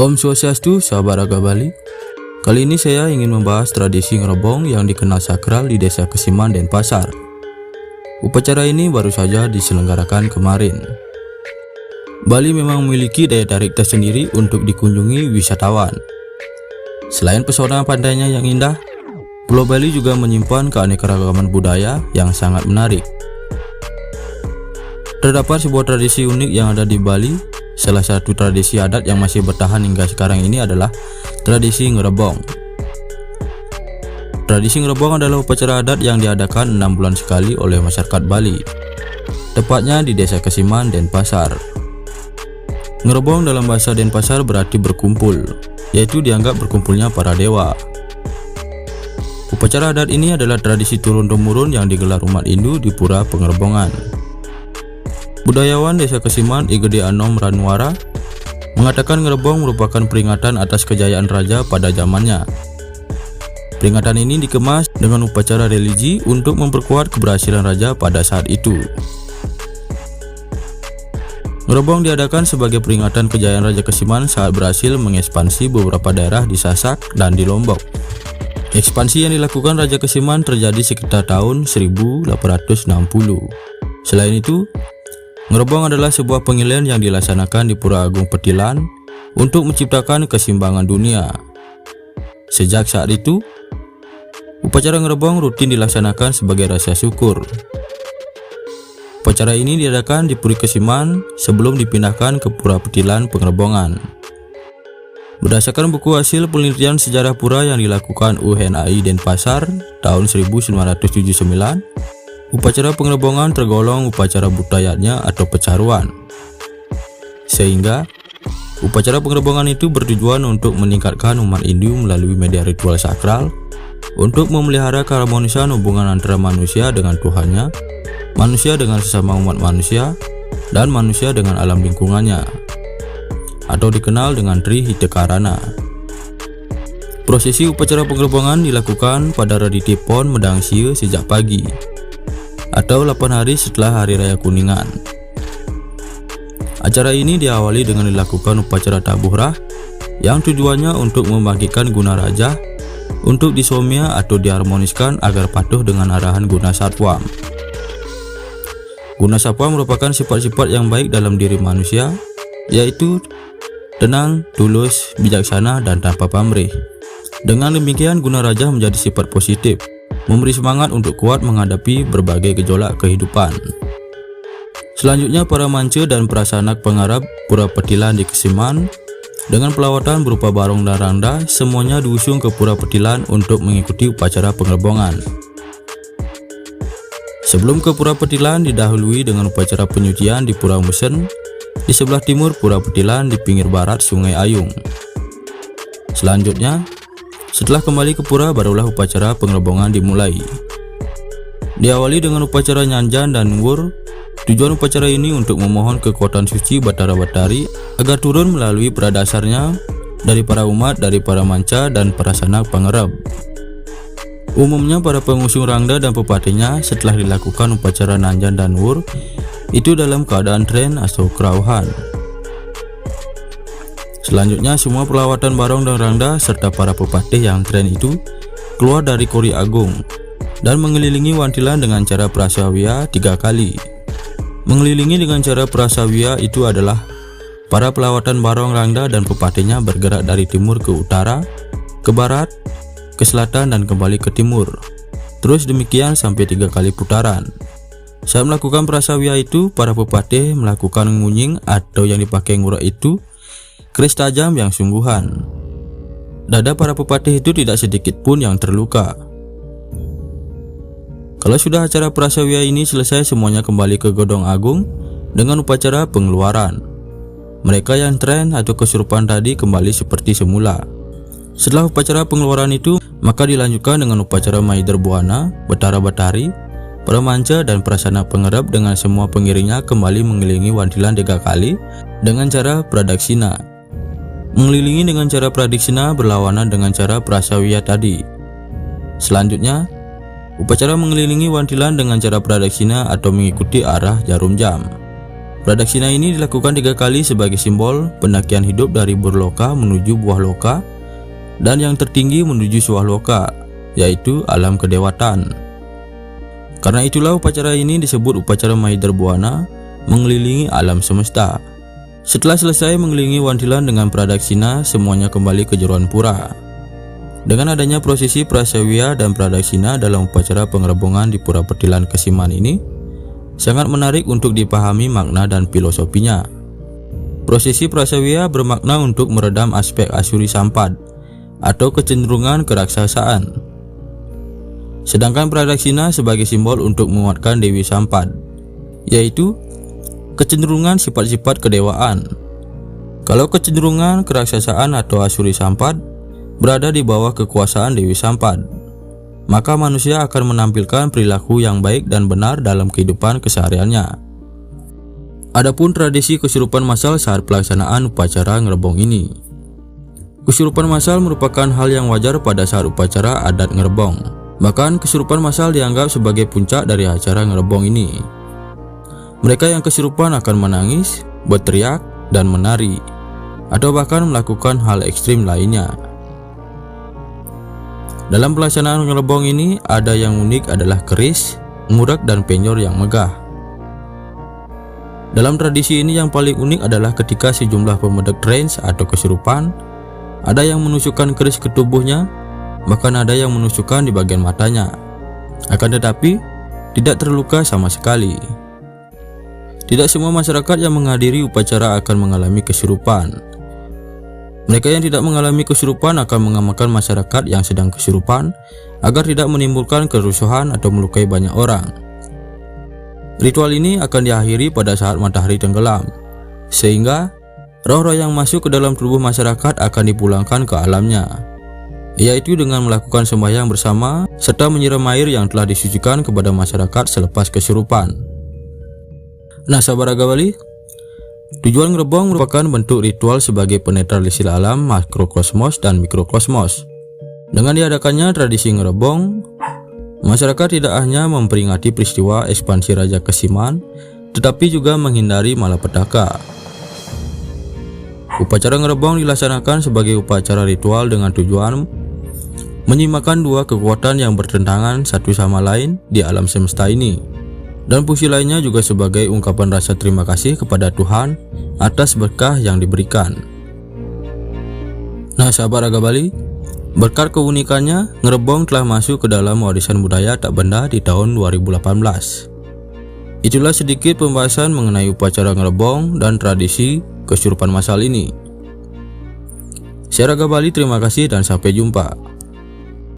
Om Swastiastu, sahabat Raga Bali. Kali ini saya ingin membahas tradisi ngerebong yang dikenal sakral di Desa Kesiman, Denpasar. Upacara ini baru saja diselenggarakan kemarin. Bali memang memiliki daya tarik tersendiri untuk dikunjungi wisatawan. Selain pesona pantainya yang indah, Pulau Bali juga menyimpan keanekaragaman budaya yang sangat menarik. Terdapat sebuah tradisi unik yang ada di Bali. Salah satu tradisi adat yang masih bertahan hingga sekarang ini adalah tradisi ngerebong. Tradisi ngerebong adalah upacara adat yang diadakan 6 bulan sekali oleh masyarakat Bali, tepatnya di Desa Kesiman, Denpasar. Ngerebong dalam bahasa Denpasar berarti berkumpul, yaitu dianggap berkumpulnya para dewa. Upacara adat ini adalah tradisi turun-temurun yang digelar umat Hindu di Pura Pengerebongan. Budayawan Desa Kesiman I Gede Anom Ranwara mengatakan ngerebong merupakan peringatan atas kejayaan raja pada zamannya. Peringatan ini dikemas dengan upacara religi untuk memperkuat keberhasilan raja pada saat itu. Ngerebong diadakan sebagai peringatan kejayaan Raja Kesiman saat berhasil mengekspansi beberapa daerah di Sasak dan di Lombok. Ekspansi yang dilakukan Raja Kesiman terjadi sekitar tahun 1860. Selain itu, ngerebong adalah sebuah pengilaian yang dilaksanakan di Pura Agung Petilan untuk menciptakan keseimbangan dunia. Sejak saat itu, upacara ngerebong rutin dilaksanakan sebagai rasa syukur. Upacara ini diadakan di Puri Kesiman sebelum dipindahkan ke Pura Petilan Pengerebongan. Berdasarkan buku hasil penelitian sejarah pura yang dilakukan UNAI Denpasar tahun 1979, upacara pengerebongan tergolong upacara budayanya atau pecaruan. Sehingga, upacara pengerebongan itu bertujuan untuk meningkatkan umat Hindu melalui media ritual sakral untuk memelihara keharmonisan hubungan antara manusia dengan Tuhannya, manusia dengan sesama umat manusia, dan manusia dengan alam lingkungannya, atau dikenal dengan Tri Hitekarana. Prosesi upacara pengerebongan dilakukan pada Raditya Pon Medang Sia sejak pagi, atau 8 hari setelah Hari Raya Kuningan. Acara ini diawali dengan dilakukan upacara tabuhrah yang tujuannya untuk membangkitkan guna raja untuk disomya atau diharmoniskan agar patuh dengan arahan guna satwam. Guna satwam merupakan sifat-sifat yang baik dalam diri manusia, yaitu tenang, tulus, bijaksana, dan tanpa pamrih. Dengan demikian, guna raja menjadi sifat positif, memberi semangat untuk kuat menghadapi berbagai gejolak kehidupan. Selanjutnya, para manca dan prasanak pengarap Pura Petilan di Kesiman dengan pelawatan berupa barong dan rangda semuanya diusung ke Pura Petilan untuk mengikuti upacara pengerebongan. Sebelum ke Pura Petilan didahului dengan upacara penyucian di Pura Musen di sebelah timur Pura Petilan di pinggir barat Sungai Ayung. Selanjutnya, setelah kembali ke pura, barulah upacara pengerebongan dimulai. Diawali dengan upacara nyanjan dan ngur. Tujuan upacara ini untuk memohon kekuatan suci Batara Batari agar turun melalui pradasarnya dari para umat, dari para manca dan para sanak pengerab. Umumnya para pengusung rangda dan pepatinya setelah dilakukan upacara nanjan dan ngur itu dalam keadaan tren atau kerauhan. Selanjutnya, semua perlawatan barong dan rangda serta para pepatih yang tren itu keluar dari Kori Agung dan mengelilingi Wantilan dengan cara prasawiya 3 kali. Mengelilingi dengan cara prasawiya itu adalah para pelawatan barong, rangda, dan pepatihnya bergerak dari timur ke utara, ke barat, ke selatan, dan kembali ke timur. Terus demikian sampai 3 kali putaran. Saat melakukan prasawiya itu, para pepatih melakukan ngunying atau yang dipakai ngurak itu keris tajam yang sungguhan. Dada para pepatih itu tidak sedikit pun yang terluka. Kalau sudah acara prasawiya ini selesai, semuanya kembali ke Gedong Agung dengan upacara pengeluaran. Mereka yang tren atau kesurupan tadi kembali seperti semula. Setelah upacara pengeluaran itu, maka dilanjutkan dengan upacara Maider Buana, Batara Batari, para manca dan prasana pengerap dengan semua pengiringnya kembali mengelilingi Wantilan 3 kali dengan cara pradaksina. Mengelilingi dengan cara pradiksina berlawanan dengan cara prasawiya tadi. Selanjutnya, upacara mengelilingi Wantilan dengan cara pradaksina atau mengikuti arah jarum jam. Pradaksina ini dilakukan 3 kali sebagai simbol pendakian hidup dari Burloka menuju Buah Loka dan yang tertinggi menuju Swahloka, yaitu alam kedewatan. Karena itulah upacara ini disebut upacara Mahidar Buana, mengelilingi alam semesta. Setelah selesai mengelilingi Wantilan dengan pradaksina, semuanya kembali ke jeroan pura. Dengan adanya prosesi prasewiya dan pradaksina dalam upacara pengerebongan di Pura Petilan Kesiman ini, sangat menarik untuk dipahami makna dan filosofinya. Prosesi prasewiya bermakna untuk meredam aspek Asuri Sampad atau kecenderungan keraksasaan. Sedangkan pradaksina sebagai simbol untuk menguatkan Dewi Sampad, yaitu kecenderungan sifat-sifat kedewaan. Kalau kecenderungan keraksasaan atau Asuri Sampad berada di bawah kekuasaan Dewi Sampad, maka manusia akan menampilkan perilaku yang baik dan benar dalam kehidupan kesehariannya. Adapun tradisi kesurupan massal saat pelaksanaan upacara ngerebong ini. Kesurupan massal merupakan hal yang wajar pada saat upacara adat ngerebong. Bahkan kesurupan massal dianggap sebagai puncak dari acara ngerebong ini. Mereka yang kesurupan akan menangis, berteriak, dan menari, atau bahkan melakukan hal ekstrim lainnya. Dalam pelaksanaan ngerebong ini, ada yang unik adalah keris, ngurak, dan penyor yang megah. Dalam tradisi ini yang paling unik adalah ketika sejumlah pemedek trance atau kesurupan, ada yang menusukkan keris ke tubuhnya, bahkan ada yang menusukkan di bagian matanya. Akan tetapi, tidak terluka sama sekali. Tidak semua masyarakat yang menghadiri upacara akan mengalami kesurupan. Mereka yang tidak mengalami kesurupan akan mengamankan masyarakat yang sedang kesurupan agar tidak menimbulkan kerusuhan atau melukai banyak orang. Ritual ini akan diakhiri pada saat matahari tenggelam, sehingga roh-roh yang masuk ke dalam tubuh masyarakat akan dipulangkan ke alamnya, yaitu dengan melakukan sembahyang bersama serta menyiram air yang telah disucikan kepada masyarakat selepas kesurupan. Nah, sahabat Ragabali, tujuan ngerebong merupakan bentuk ritual sebagai penetralisir alam makrokosmos dan mikrokosmos. Dengan diadakannya tradisi ngerebong, masyarakat tidak hanya memperingati peristiwa ekspansi Raja Kesiman, tetapi juga menghindari malapetaka. Upacara ngerebong dilaksanakan sebagai upacara ritual dengan tujuan menyimakkan dua kekuatan yang bertentangan satu sama lain di alam semesta ini. Dan fungsi lainnya juga sebagai ungkapan rasa terima kasih kepada Tuhan atas berkah yang diberikan. Nah, sahabat Ragabali, berkat keunikannya, ngerebong telah masuk ke dalam warisan budaya tak benda di tahun 2018. Itulah sedikit pembahasan mengenai upacara ngerebong dan tradisi kesurupan massal ini. Saya Ragabali, terima kasih dan sampai jumpa.